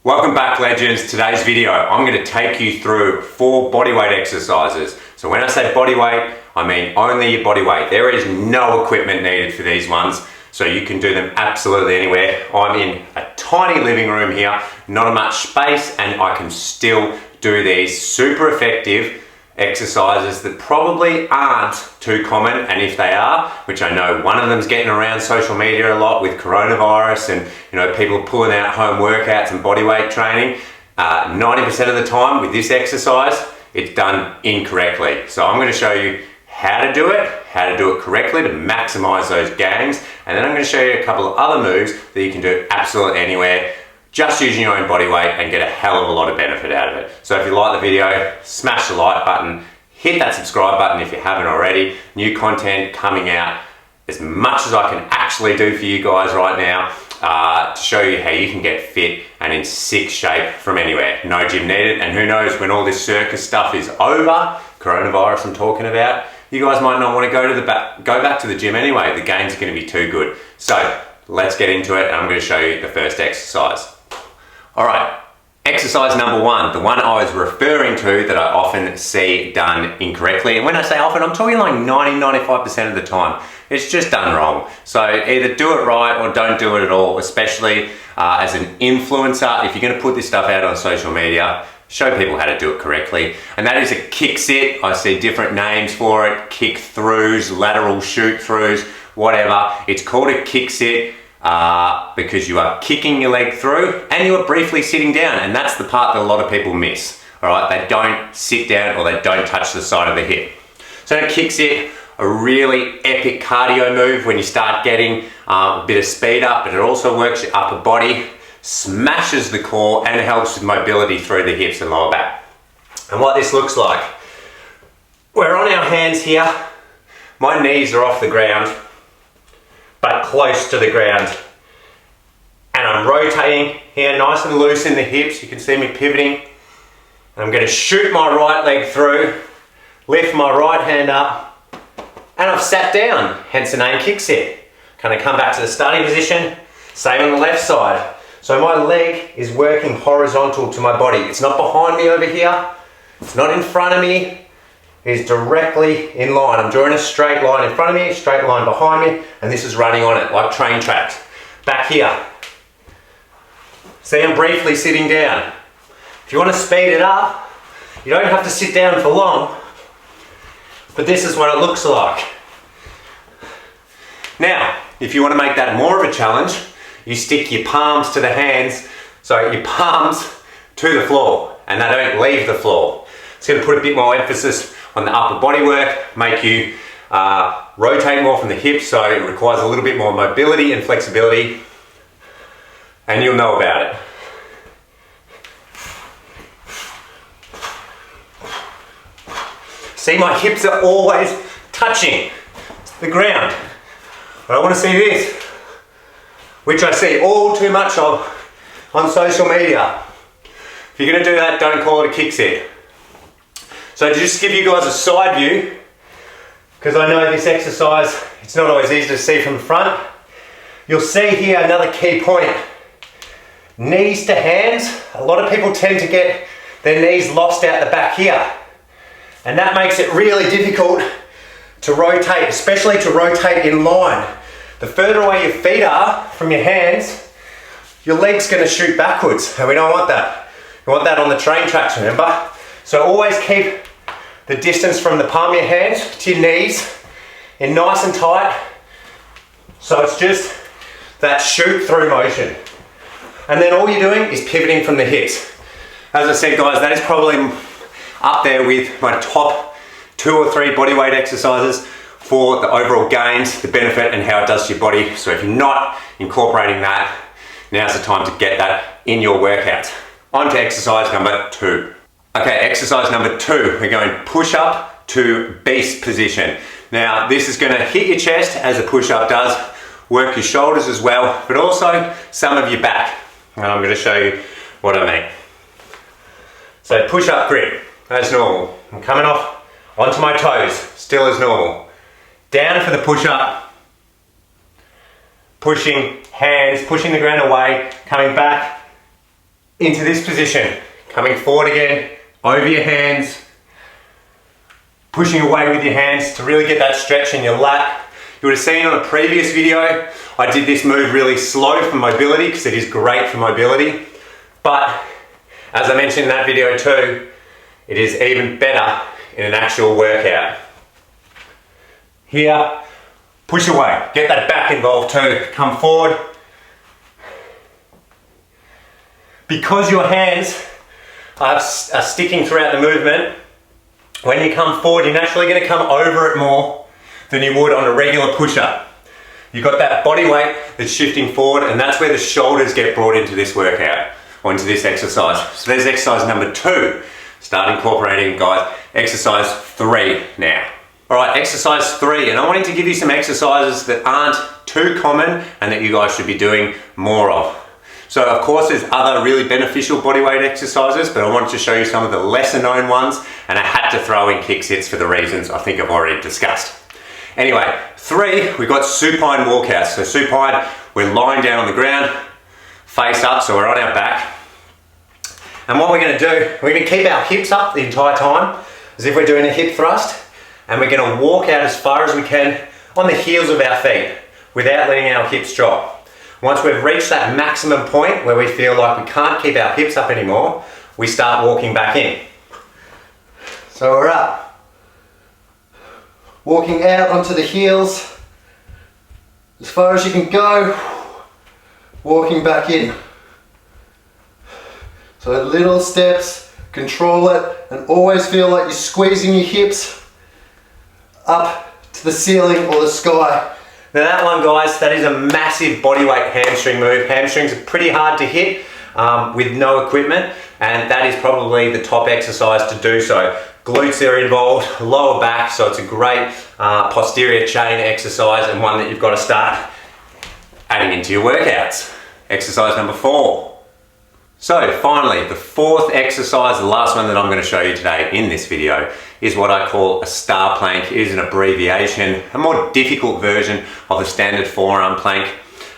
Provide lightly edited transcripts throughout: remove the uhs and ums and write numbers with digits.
Welcome back, legends. Today's video, I'm going to take you through 4 bodyweight exercises. So when I say bodyweight, I mean only your body weight. There is no equipment needed for these ones, so you can do them absolutely anywhere. I'm in a tiny living room here, not much space, and I can still do these super effective exercises that probably aren't too common, and if they are, which I know one of them's getting around social media a lot with coronavirus and people pulling out home workouts and bodyweight training, 90% of the time with this exercise, it's done incorrectly. So I'm going to show you how to do it correctly to maximize those gains, and then I'm going to show you a couple of other moves that you can do absolutely anywhere, just using your own body weight, and get a hell of a lot of benefit out of it. So if you like the video, smash the like button, hit that subscribe button if you haven't already. New content coming out as much as I can actually do for you guys right now to show you how you can get fit and in sick shape from anywhere. No gym needed, and who knows, when all this circus stuff is over, coronavirus I'm talking about, you guys might not want to go back to the gym anyway. The gains are going to be too good. So let's get into it, and I'm going to show you the first exercise. All right, exercise number 1, the one I was referring to that I often see done incorrectly. And when I say often, I'm talking like 90-95% of the time. It's just done wrong. So either do it right or don't do it at all, especially as an influencer. If you're gonna put this stuff out on social media, show people how to do it correctly. And that is a kick sit. I see different names for it: kick throughs, lateral shoot throughs, whatever. It's called a kick sit because you are kicking your leg through and you are briefly sitting down, and that's the part that a lot of people miss. All right, they don't sit down or they don't touch the side of the hip. So a kick sit, a really epic cardio move when you start getting a bit of speed up, but it also works your upper body, smashes the core, and helps with mobility through the hips and lower back. And what this looks like, we're on our hands here, my knees are off the ground but close to the ground, and I'm rotating here nice and loose in the hips. You can see me pivoting, and I'm going to shoot my right leg through, lift my right hand up, and I've sat down, hence the name kick sit. Kind of come back to the starting position, same on the left side. So my leg is working horizontal to my body. It's not behind me over here, it's not in front of me, it is directly in line. I'm drawing a straight line in front of me, straight line behind me, and this is running on it like train tracks. Back here, see, I'm briefly sitting down. If you want to speed it up, you don't have to sit down for long, but this is what it looks like. Now, if you want to make that more of a challenge, you stick your palms to the hands, so your palms to the floor, and they don't leave the floor. It's going to put a bit more emphasis on the upper body work, make you rotate more from the hips, so it requires a little bit more mobility and flexibility, and you'll know about it. See, my hips are always touching the ground. But I want to see this, which I see all too much of on social media. If you're going to do that, don't call it a kick sit. So to just give you guys a side view, because I know this exercise, it's not always easy to see from the front, you'll see here another key point. Knees to hands. A lot of people tend to get their knees lost out the back here, and that makes it really difficult to rotate, especially to rotate in line. The further away your feet are from your hands, your leg's going to shoot backwards, and we don't want that. You want that on the train tracks, remember? So always keep the distance from the palm of your hands to your knees in nice and tight, so it's just that shoot through motion. And then all you're doing is pivoting from the hips. As I said, guys, that is probably up there with my top 2 or 3 bodyweight exercises for the overall gains, the benefit, and how it does to your body. So if you're not incorporating that, now's the time to get that in your workouts. On to exercise number 2. Okay, exercise number 2, we're going push up to beast position. Now, this is going to hit your chest as a push up does, work your shoulders as well, but also some of your back. And I'm going to show you what I mean. So push up grip, as normal. I'm coming off onto my toes, still as normal. Down for the push up, pushing hands, pushing the ground away, coming back, into this position. Coming forward again, over your hands, pushing away with your hands to really get that stretch in your lat. You would have seen on a previous video, I did this move really slow for mobility because it is great for mobility. But as I mentioned in that video too, it is even better in an actual workout. Here, push away. Get that back involved too. Come forward. Because your hands are sticking throughout the movement, when you come forward, you're naturally going to come over it more than you would on a regular push-up. You've got that body weight that's shifting forward, and that's where the shoulders get brought into this workout, or into this exercise. So there's exercise number 2. Start incorporating, guys, exercise 3 now. All right, exercise 3, and I wanted to give you some exercises that aren't too common and that you guys should be doing more of. So of course there's other really beneficial bodyweight exercises, but I wanted to show you some of the lesser known ones, and I had to throw in kick sits for the reasons I think I've already discussed. Anyway, 3, we've got supine walkouts. So supine, we're lying down on the ground, face up, so we're on our back. And what we're gonna do, we're gonna keep our hips up the entire time, as if we're doing a hip thrust, and we're gonna walk out as far as we can on the heels of our feet, without letting our hips drop. Once we've reached that maximum point where we feel like we can't keep our hips up anymore, we start walking back in. So we're up. Walking out onto the heels, as far as you can go, walking back in. So little steps, control it, and always feel like you're squeezing your hips up to the ceiling or the sky. Now that one, guys, that is a massive bodyweight hamstring move. Hamstrings are pretty hard to hit with no equipment, and that is probably the top exercise to do so. Glutes are involved, lower back, so it's a great posterior chain exercise, and one that you've got to start adding into your workouts. Exercise number 4. So finally, the 4th exercise, the last one that I'm going to show you today in this video, is what I call a star plank. It is an abbreviation, a more difficult version of the standard forearm plank.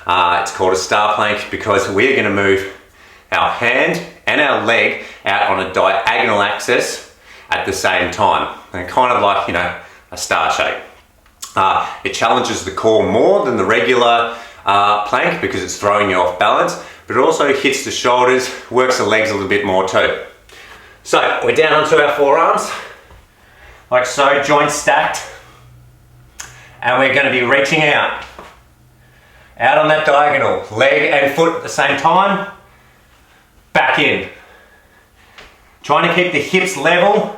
It's called a star plank because we're going to move our hand and our leg out on a diagonal axis at the same time, and kind of like, you know, a star shape. It challenges the core more than the regular plank because it's throwing you off balance, but it also hits the shoulders, works the legs a little bit more too. So we're down onto our forearms, like so, joints stacked, and we're going to be reaching out on that diagonal, leg and foot at the same time, back in. Trying to keep the hips level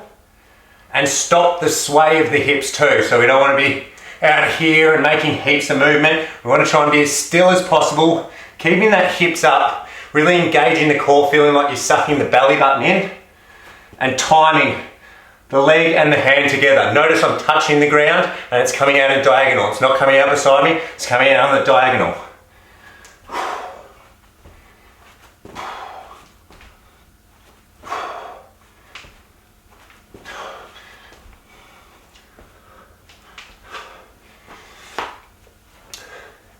and stop the sway of the hips too, so we don't want to be out here and making heaps of movement. We want to try and be as still as possible, keeping that hips up, really engaging the core, feeling like you're sucking the belly button in, and timing the leg and the hand together. Notice I'm touching the ground and it's coming out in diagonal. It's not coming out beside me, it's coming out on the diagonal.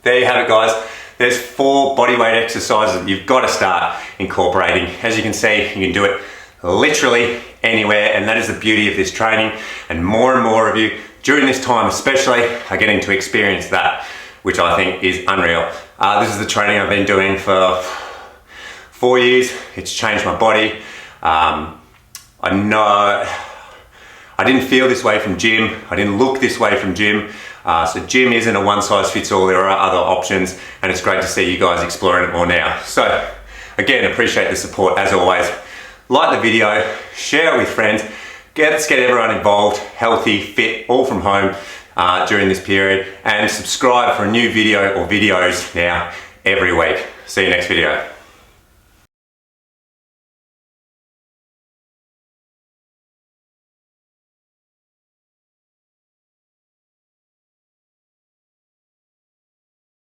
There you have it, guys. There's 4 bodyweight exercises that you've got to start incorporating. As you can see, you can do it literally anywhere, and that is the beauty of this training. And more of you during this time especially are getting to experience that, which I think is unreal. This is the training I've been doing for 4 years. It's changed my body. I know I didn't feel this way from gym. I didn't look this way from gym. So gym isn't a one size fits all. There are other options, and it's great to see you guys exploring it more now. So again, appreciate the support as always. Like the video, share it with friends. Let's get everyone involved, healthy, fit, all from home during this period, and subscribe for a new video or videos now every week. See you next video.